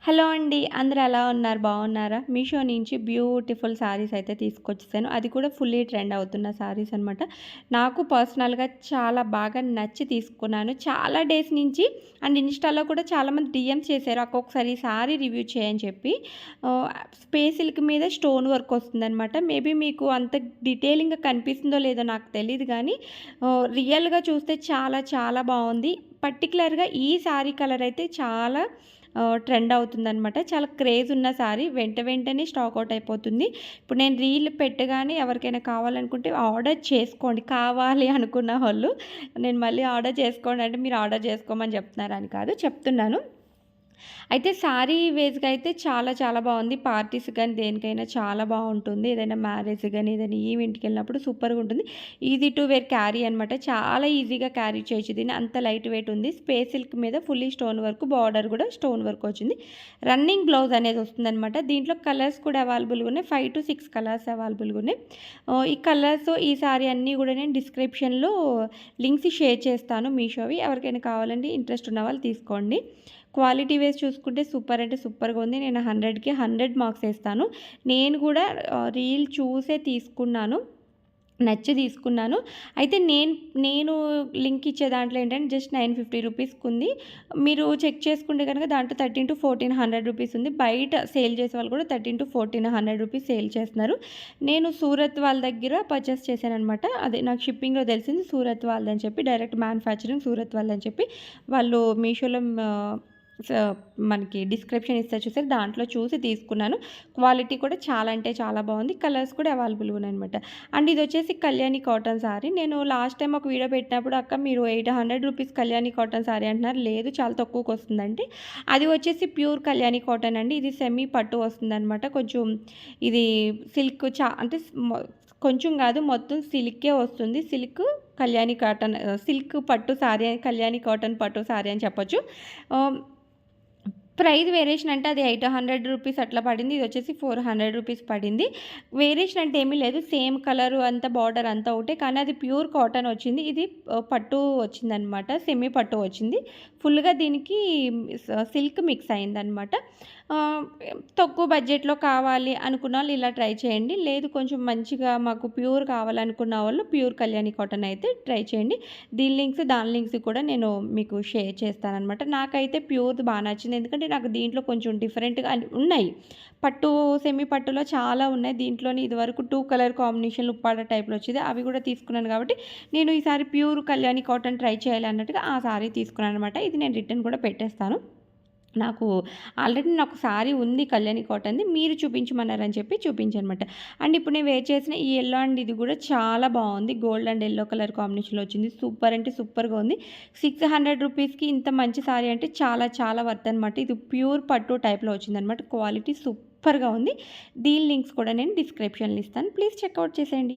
Hello అండి. అందరూ ఎలా ఉన్నారు? బాగున్నారా? మీషో నుంచి బ్యూటిఫుల్ శారీస్ అయితే తీసుకొచ్చేసాను. అది కూడా ఫుల్లీ ట్రెండ్ అవుతున్న శారీస్ అనమాట. నాకు పర్సనల్‌గా చాలా బాగా నచ్చి తీసుకున్నాను. చాలా డేస్ నుంచి అండ్ ఇన్‌స్టాలో కూడా చాలామంది డీఎమ్స్ చేశారు. ఒక్కొక్కసారి ఈ శారీ రివ్యూ చేయని చెప్పి. ఆహ్, స్పేస్ సిల్క్ మీద స్టోన్ వర్క్ వస్తుందనమాట. మేబీ మీకు అంత డీటెయిలింగ్‌గా కనిపిస్తుందో లేదో నాకు తెలీదు గానీ రియల్‌గా చూస్తే చాలా చాలా బావుంది. పర్టిక్యులర్‌గా ఈ శారీ కలర్ అయితే చాలా ట్రెండ్ అవుతుందనమాట. చాలా క్రేజ్ ఉన్న సారీ. వెంటనే స్టాక్ ఔట్ అయిపోతుంది. ఇప్పుడు నేను రీల్ పెట్టగానే ఎవరికైనా కావాలనుకుంటే ఆర్డర్ చేసుకోండి. కావాలి అనుకున్న వాళ్ళు. నేను మళ్ళీ ఆర్డర్ చేసుకోండి అంటే మీరు ఆర్డర్ చేసుకోమని చెప్తున్నారని కాదు, చెప్తున్నాను. అయితే శారీ వేస్‌గా అయితే చాలా చాలా బావుంది. పార్టీస్ గాని, దేనికైనా చాలా బావుంటుంది. ఏదైనా మ్యారేజ్ గాని, ఏదైనా ఈవెంట్‌కెళ్ళినప్పుడు సూపర్‌గా ఉంటుంది. ఈజీ టు వేర్ క్యారీ అనమాట. చాలా ఈజీగా క్యారీ చేయొచ్చు దీన్ని. అంత లైట్ వెయిట్ ఉంది. స్పేస్ సిల్క్ మీద ఫుల్లీ స్టోన్ వర్క్, బార్డర్ కూడా స్టోన్ వర్క్ వచ్చింది. రన్నింగ్ బ్లౌజ్ అనేది వస్తుందనమాట. దీంట్లో కలర్స్ కూడా అవైలబుల్‌గా ఉన్నాయి. 5-6 కలర్స్ అవైలబుల్‌గా ఉన్నాయి. ఈ కలర్స్, ఈ శారీ అన్నీ కూడా నేను డిస్క్రిప్షన్‌లో లింక్స్ షేర్ చేస్తాను మీషోవి. ఎవరికైనా కావాలంటే ఇంట్రెస్ట్ ఉన్న వాళ్ళు తీసుకోండి. క్వాలిటీ వైస్ చూసుకుంటే సూపర్ అంటే సూపర్‌గా ఉంది. నేను 100కి 100 మార్క్స్ ఏస్తాను. నేను కూడా రీల్ చూసే తీసుకున్నాను. నచ్చి తీసుకున్నాను. అయితే నేను లింక్ ఇచ్చే దాంట్లో ఏంటంటే జస్ట్ 950 రూపీస్‌కుంది. మీరు చెక్ చేసుకుంటే గనుక దాంట్లో 13-1400 రూపీస్ ఉంది. బయట సేల్ చేసే వాళ్ళు కూడా 13-1400 రూపీస్ సేల్ చేస్తున్నారు. నేను సూరత్ వాళ్ళ దగ్గర పర్చేస్ చేశాననమాట. అదే నాకు షిప్పింగ్‌లో తెలిసింది సూరత్ వాళ్ళదని చెప్పి, డైరెక్ట్ మ్యానుఫ్యాక్చరింగ్ సూరత్ వాళ్ళదని చెప్పి. వాళ్ళు మీషోలో స మనకి డిస్క్రిప్షన్ ఇస్తారు చూసారు, దాంట్లో చూసి తీసుకున్నాను. క్వాలిటీ కూడా చాలా అంటే చాలా బాగుంది. కలర్స్ కూడా అవైలబుల్‌గా ఉన్నాయన్నమాట. అండ్ ఇదొచ్చేసి కళ్యాణి కాటన్ సారీ. నేను లాస్ట్ టైమ్ ఒక వీడియో పెట్టినప్పుడు అక్క మీరు 800 రూపీస్ కళ్యాణి కాటన్ సారీ అంటున్నారు. లేదు చాలా తక్కువకొస్తుందంటే, అది వచ్చేసి ప్యూర్ కళ్యాణి కాటన్ అండి. ఇది సెమీ పట్టు వస్తుందనమాట. కొంచెం ఇది సిల్క్ అంటే కొంచెం కాదు, మొత్తం సిల్కే వస్తుంది. సిల్క్ కళ్యాణి కాటన్, సిల్క్ పట్టు సారీ, కళ్యాణి కాటన్ పట్టు సారీ అని చెప్పొచ్చు. ప్రైస్ వేరియేషన్ అంటే అది 800 రూపీస్ అట్లా పడింది. ఇదొచ్చేసి 400 రూపీస్ పడింది. వేరియేషన్ అంటే ఏమీ లేదు. సేమ్ కలరు అంతా బార్డర్ అంతా ఒకటే. కానీ అది ప్యూర్ కాటన్ వచ్చింది. ఇది పట్టు వచ్చిందనమాట. సెమీ పట్టు వచ్చింది. ఫుల్‌గా దీనికి సిల్క్ మిక్స్ అయిందనమాట. ఆహ్, తక్కువ బడ్జెట్‌లో కావాలి అనుకున్న వాళ్ళు ఇలా ట్రై చేయండి. లేదు కొంచెం మంచిగా మాకు ప్యూర్ కావాలనుకున్న వాళ్ళు ప్యూర్ కళ్యాణి కాటన్ అయితే ట్రై చేయండి. దీని లింక్స్, దాని లింక్స్ కూడా నేను మీకు షేర్ చేస్తాననమాట. నాకైతే ప్యూర్‌ది బా నచ్చింది. ఎందుకంటే నాకు దీంట్లో కొంచెం డిఫరెంట్‌గా ఉన్నాయి. పట్టు, సెమీ పట్టులో చాలా ఉన్నాయి. దీంట్లోనే ఇదివరకు 2 కలర్ కాంబినేషన్‌లు ఉప్పాడ టైప్‌లో వచ్చేది. అవి కూడా తీసుకున్నాను కాబట్టి నేను ఈసారి ప్యూర్ కళ్యాణి కాటన్ ట్రై చేయాలి అన్నట్టుగా ఆ సారీ తీసుకున్నాననమాట. ఇది నేను రిటర్న్ కూడా పెట్టేస్తాను. నాకు ఆల్రెడీ నాకు సారీ ఉంది కళ్యాణి కాటన్‌ది. మీరు చూపించమన్నారని చెప్పి చూపించానమాట. అండ్ ఇప్పుడు నేను వేర్ చేసిన ఈ యెల్లో అండ్ ఇది కూడా చాలా బావుంది. గోల్డ్ అండ్ యెల్లో కలర్ కాంబినేషన్‌లో వచ్చింది. సూపర్ అంటే సూపర్‌గా ఉంది. 600 రూపీస్‌కి ఇంత మంచి సారీ అంటే చాలా చాలా వర్త్ అనమాట. ఇది ప్యూర్ పట్టు టైప్‌లో వచ్చిందనమాట. క్వాలిటీ సూపర్‌గా ఉంది. దీని లింక్స్ కూడా నేను డిస్క్రిప్షన్‌లో ఇస్తాను. ప్లీజ్ చెక్‌ఔట్ చేసేయండి.